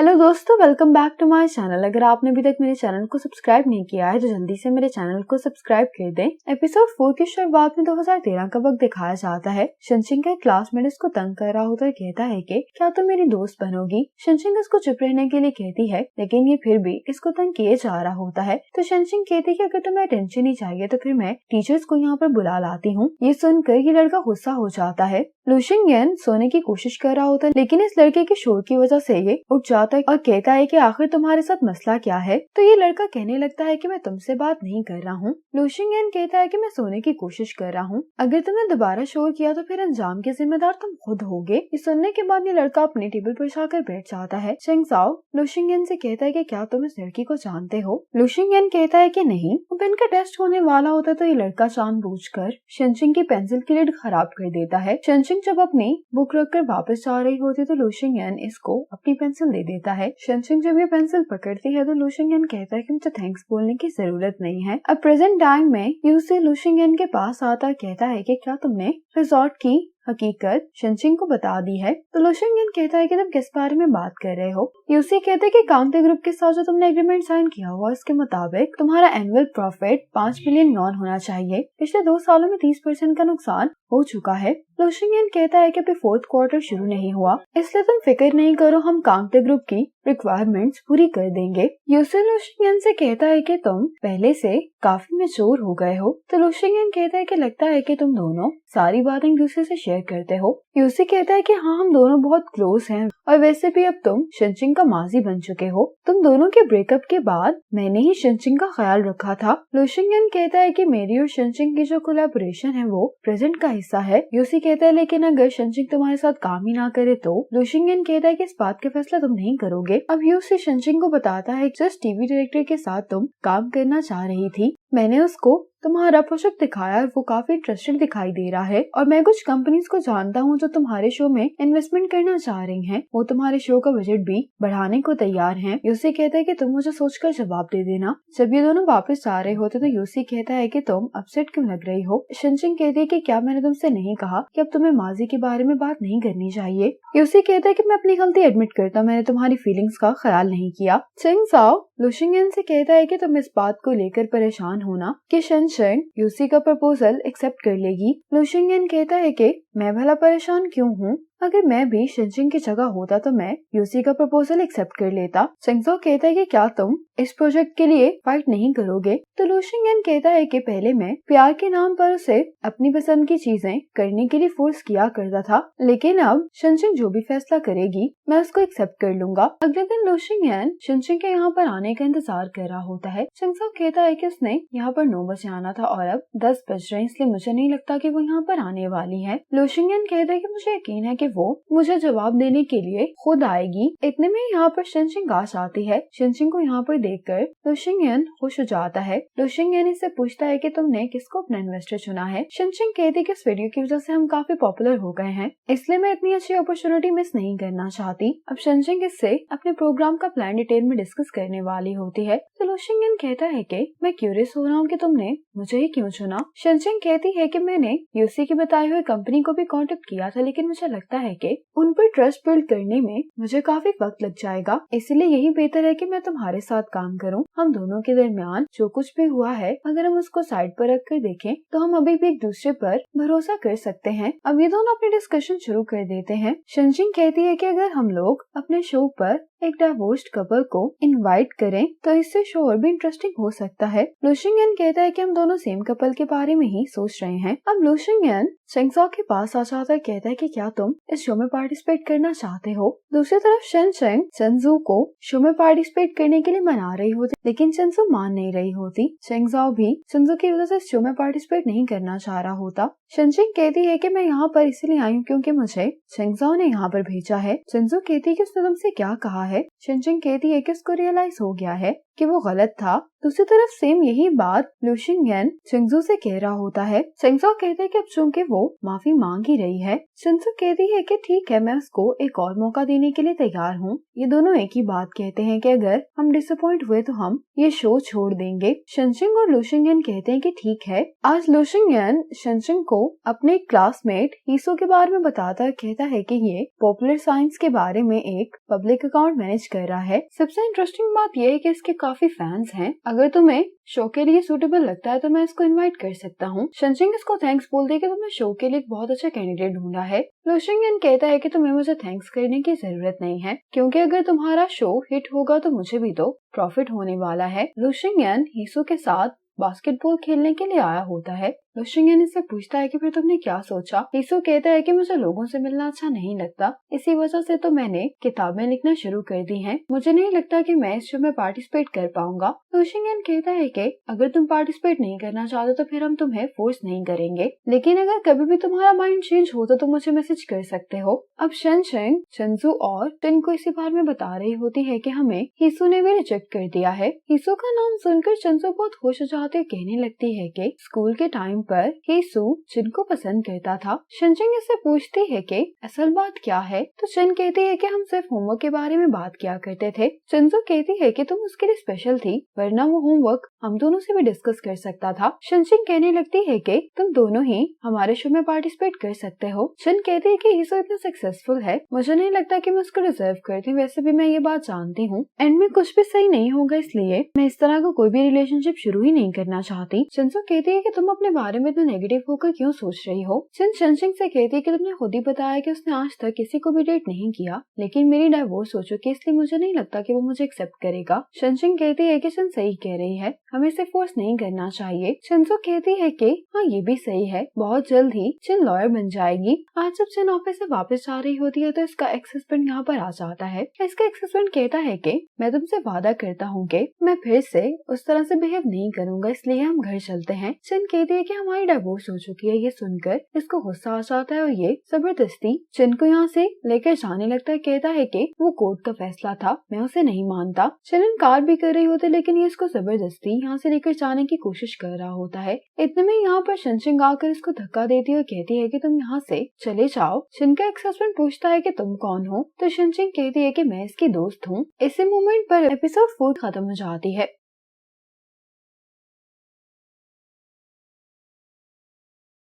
Hello दोस्तों, welcome back to my channel. अगर आपने अभी तक मेरे चैनल को सब्सक्राइब नहीं किया है तो जल्दी से मेरे चैनल को सब्सक्राइब कर दें। एपिसोड 4 की शुरुआत में 2013 का वक्त दिखाया जाता है। शिनशिंग का क्लासमेट उसको तंग कर रहा होता है, कहता है कि क्या तुम मेरी दोस्त बनोगी। शिनशिंग उसको चुप रहने के लिए कहती है, लेकिन ये फिर भी इसको तंग किए जा रहा होता है। तो शिनशिंग कहती है कि अगर तुम्हें अटेंशन ही चाहिए तो फिर मैं टीचर्स को यहाँ पर बुला लाती हूँ। ये सुनकर ये लड़का गुस्सा हो जाता है। लुशिंग सोने की कोशिश कर रहा होता है, लेकिन इस लड़के के शोर की वजह से ये उठ जाता है और कहता है कि आखिर तुम्हारे साथ मसला क्या है। तो ये लड़का कहने लगता है कि मैं तुमसे बात नहीं कर रहा हूँ। लुशिंग कहता है कि मैं सोने की कोशिश कर रहा हूँ, अगर तुमने दोबारा शोर किया तो फिर अंजाम के जिम्मेदार तुम खुद होगे। ये सुनने के बाद ये लड़का अपनी टेबल पर जाकर बैठ जाता है। शेंगजाओ लुशिंग से कहता है कि क्या तुम इस लड़की को जानते हो। लुशिंग कहता है कि नहीं। अब इनका टेस्ट होने वाला होता है तो ये लड़का जानबूझकर शिनशिंग की पेंसिल की लिड खराब कर देता है। शिनशिंग जब अपनी बुक रखकर वापस जा रही होती तो लुशिंग इसको अपनी पेंसिल दे देता है। शिनशिंग जब ये पेंसिल पकड़ती है तो लुशिंग कहता है कि मुझे थैंक्स बोलने की जरूरत नहीं है। अब प्रेजेंट टाइम में यूसी लुशिंग के पास आता कहता है कि क्या तुमने रिजॉर्ट की हकीकत शिनशिंग को बता दी है। तो लुशिंग कहता है कि तुम किस बारे में बात कर रहे हो। यूसी कहते हैं कि काउंटी ग्रुप के साथ जो तुमने एग्रीमेंट साइन किया हुआ इसके मुताबिक तुम्हारा एनुअल प्रॉफिट 5 मिलियन नॉन होना चाहिए। पिछले 2 सालों में 30% का नुकसान हो चुका है। लुशिंग कहता है कि अभी 4th क्वार्टर शुरू नहीं हुआ, इसलिए तुम फिक्र नहीं करो, हम काउंटी ग्रुप की रिक्वायरमेंट्स पूरी कर देंगे। यूसी लुशिंग से कहता है कि तुम पहले से काफी मैच्योर हो गए हो। तो लुशिंग कहता है कि लगता है कि तुम दोनों सारी बातें यूसी से शेयर करते हो। यूसी कहता है कि हाँ, हम दोनों बहुत क्लोज हैं और वैसे भी अब तुम शिनशिंग का माजी बन चुके हो। तुम दोनों के ब्रेकअप के बाद मैंने ही शिनशिंग का ख्याल रखा था। लुशिंग कहता है कि मेरी और शिनशिंग की जो कोलैबोरेशन है वो प्रेजेंट का हिस्सा है। यूसी कहता है लेकिन अगर शिनशिंग तुम्हारे साथ काम ही ना करे तो। लुशिंग कहता है कि इस बात का फैसला तुम नहीं करोगे। अब यूसी शिनशिंग को बताता है जिस टीवी डायरेक्टर के साथ तुम काम करना चाह रही थी, मैंने उसको तुम्हारा प्रोजेक्ट दिखाया और वो काफी इंटरेस्टेड दिखाई दे रहा है और मैं कुछ कंपनीज को जानता हूँ जो तुम्हारे शो में इन्वेस्टमेंट करना चाह रही हैं। वो तुम्हारे शो का बजट भी बढ़ाने को तैयार हैं। यूसी कहता है कि तुम मुझे सोचकर जवाब दे देना। जब ये दोनों वापस जा रहे होते तो यूसी कहता है कि तुम अपसेट क्यों लग रही हो। शिनशिंग कहती है कि क्या मैंने तुमसे नहीं कहा कि अब तुम्हें माजी के बारे में बात नहीं करनी चाहिए। यूसी कहता है कि मैं अपनी गलती एडमिट करता हूँ, मैंने तुम्हारी फीलिंग्स का ख्याल नहीं किया। शेंगजाओ लुशिंग से कहता है कि तुम इस बात को लेकर परेशान होना कि शिनशिंग यूसी का प्रपोजल एक्सेप्ट कर लेगी। लुशिंग कहता है कि मैं भला परेशान क्यों हूँ, अगर मैं भी शिनशिंग की जगह होता तो मैं यूसी का प्रपोजल एक्सेप्ट कर लेता। शेंगजाओ कहता है कि क्या तुम इस प्रोजेक्ट के लिए फाइट नहीं करोगे। तो लुशिंग कहता है कि पहले मैं प्यार के नाम पर उसे अपनी पसंद की चीजें करने के लिए फोर्स किया करता था, लेकिन अब शिनशिंग जो भी फैसला करेगी मैं उसको एक्सेप्ट कर लूंगा। अगले दिन लुशिंग शिनशिंग के यहाँ पर आने का इंतजार कर रहा होता है। शेंगजाओ कहता है कि उसने यहाँ पर 9 बजे आना था और अब 10 बज रहे हैं, इसलिए मुझे नहीं लगता कि वो यहाँ पर आने वाली है। लुशिंग कहता है कि मुझे यकीन है कि वो मुझे जवाब देने के लिए खुद आएगी। इतने में यहाँ पर शिनशिंग आ जाती है। शिनशिंग को यहाँ पर देखकर लुशिंग खुश हो जाता है। लुशिंग इससे पूछता है कि तुमने किसको अपना इन्वेस्टर चुना है। शिनशिंग कहती है कि इस वीडियो की वजह से हम काफी पॉपुलर हो गए हैं, इसलिए मैं इतनी अच्छी अपॉर्चुनिटी मिस नहीं करना चाहती। अब शिनशिंग इससे अपने प्रोग्राम का प्लान डिटेल में डिस्कस करने वाली होती है। तो लुशिंग कहता है कि मैं क्यूरियस हो रहा हूँ कि तुमने मुझे ही क्यों चुना। शिनशिंग कहती है कि मैंने यूसी की बताई हुई कंपनी को भी कांटेक्ट किया था, लेकिन मुझे लगता है कि उन पर ट्रस्ट बिल्ड करने में मुझे काफी वक्त लग जाएगा, इसलिए यही बेहतर है कि मैं तुम्हारे साथ काम करूं। हम दोनों के दरमियान जो कुछ भी हुआ है अगर हम उसको साइड पर रख कर देखें तो हम अभी भी एक दूसरे पर भरोसा कर सकते हैं। अब ये दोनों अपनी डिस्कशन शुरू कर देते हैं। शिनशिंग कहती है कि अगर हम लोग अपने शो पर एक डाइवोर्स्ड कपल को इनवाइट करें तो इससे शो और भी इंटरेस्टिंग हो सकता है। लुशिंग कहता है कि हम दोनों सेम कपल के बारे में ही सोच रहे हैं। अब लुशिंग शेंगजाओ के पास आ जाता है, कहता है कि क्या तुम इस शो में पार्टिसिपेट करना चाहते हो। दूसरी तरफ शिनशिंग शेंजू को शो में पार्टिसिपेट करने के लिए मना रही होती, लेकिन शेंजू मान नहीं रही होती। शेंगजाओ भी शेंजू की वजह से शो में पार्टिसिपेट नहीं करना चाह रहा होता। शिनशिंग कहती है कि मैं यहाँ पर इसलिए आई हूँ क्योंकि मुझे शेंगजाओ ने यहाँ पर भेजा है। शेंजू कहती है कि उसने तुमसे क्या कहा है। शिनशिंग कहती है कि उसको रियलाइज हो गया है कि वो गलत था। दूसरी तरफ सेम यही बात लू शिंगयान चिंगजू से कह रहा होता है। चिंगजू कहते हैं कि अब चूंकि वो माफी मांग ही रही है, चिंगजू कहती है कि ठीक है, मैं उसको एक और मौका देने के लिए तैयार हूँ। ये दोनों एक ही बात कहते हैं कि अगर हम डिसअपॉइंट हुए तो हम ये शो छोड़ देंगे। शनशिंग और लू शिंगयान कहते हैं कि ठीक है। आज लू शिंगयान शनशिंग को अपने क्लासमेट हीसो के बारे में बताता कहता है कि ये पॉपुलर साइंस के बारे में एक पब्लिक अकाउंट मैनेज कर रहा है। सबसे इंटरेस्टिंग बात यह है कि इसके काफी फैंस हैं। अगर तुम्हें शो के लिए सूटेबल लगता है तो मैं इसको इनवाइट कर सकता हूँ। शनशिंग इसको थैंक्स बोलते हैं कि तुमने शो के लिए एक बहुत अच्छा कैंडिडेट ढूंढा है। लू शिंगयान कहता है कि तुम्हें मुझे थैंक्स करने की जरूरत नहीं है, क्योंकि अगर तुम्हारा शो हिट होगा तो मुझे भी तो प्रॉफिट होने वाला है। लू शिंगयान हीसो के साथ बास्केटबॉल खेलने के लिए आया होता है। लू शिंगयान इससे पूछता है कि फिर तुमने क्या सोचा। हीसो कहता है कि मुझे लोगों से मिलना अच्छा नहीं लगता, इसी वजह से तो मैंने किताबें लिखना शुरू कर दी हैं। मुझे नहीं लगता कि मैं इस शो में पार्टिसिपेट कर पाऊंगा। लू शिंगयान कहता है कि अगर तुम पार्टिसिपेट नहीं करना चाहते तो फिर हम तुम्हें फोर्स नहीं करेंगे, लेकिन अगर कभी भी तुम्हारा माइंड चेंज हो तो तुम मुझे मैसेज कर सकते हो। अब शनशिंग चिंगजू और चिन को इसी बारे में बता रही होती है कि हमें हीसो ने भी रिजेक्ट कर दिया है। हीसो का नाम सुनकर चिंगजू बहुत खुश हो जाते कहने लगती है कि स्कूल के टाइम पर हीसो चिन को पसंद करता था। शनशिंग इससे पूछती है कि असल बात क्या है, तो चिन कहती है कि हम सिर्फ होमवर्क के बारे में बात किया करते थे। चिंगजू कहती है कि तुम उसके लिए स्पेशल थी, वरना वो होमवर्क हम दोनों से भी डिस्कस कर सकता था। शनशिंग कहने लगती है कि तुम दोनों ही हमारे शो में पार्टिसिपेट कर सकते हो। चिन कहती है कि हीसो इतना सक्सेसफुल है, मुझे नहीं लगता कि मैं उसको डिजर्व करती हूँ। वैसे भी मैं ये बात जानती हूँ एंड में कुछ भी सही नहीं होगा, इसलिए मैं इस तरह का कोई भी रिलेशनशिप शुरू ही नहीं करना चाहती। चिंगजू कहती है कि तुम अपने बारे में इतना नेगेटिव होकर क्यों सोच रही हो। चिन शनशिंग से कहती है कि तुमने खुद ही बताया कि उसने आज तक किसी को भी डेट नहीं किया, लेकिन मेरी डाइवोर्स हो चुकी है, इसलिए मुझे नहीं लगता कि वो मुझे एक्सेप्ट करेगा। शनशिंग कहती है कि चिन सही कह रही है, हमें इसे फोर्स नहीं करना चाहिए। चिंगजू कहती है कि हाँ ये भी सही है, बहुत जल्द ही चिन लॉयर बन जाएगी। आज जब चिन ऑफिस से वापस जा रही होती है तो इसका एक्स हस्बैंड यहाँ पर आ जाता है। इसका एक्स हस्बैंड कहता है कि मैं तुमसे वादा करता हूँ कि मैं फिर से उस तरह से बिहेव नहीं करूंगा, इसलिए हम घर चलते हैं। चिन कहती है कि हमारी डाइवोर्स हो चुकी है। ये सुनकर इसको गुस्सा आ जाता है और ये जबरदस्ती चिन को यहाँ से लेकर जाने लगता है। कहता है कि वो कोर्ट का फैसला था, मैं उसे नहीं मानता। चिन इनकार भी कर रही होती, लेकिन ये इसको जबरदस्ती यहाँ से लेकर जाने की कोशिश कर रहा होता है। इतने में यहाँ पर शनशिंग आकर इसको धक्का देती है और कहती है कि तुम यहाँ से चले जाओ। चिन का एक्स हस्बैंड पूछता है कि तुम कौन हो, तो शनशिंग कहती है कि मैं इसकी दोस्त हूँ। इसी मोमेंट पर एपिसोड 4 खत्म हो जाती है।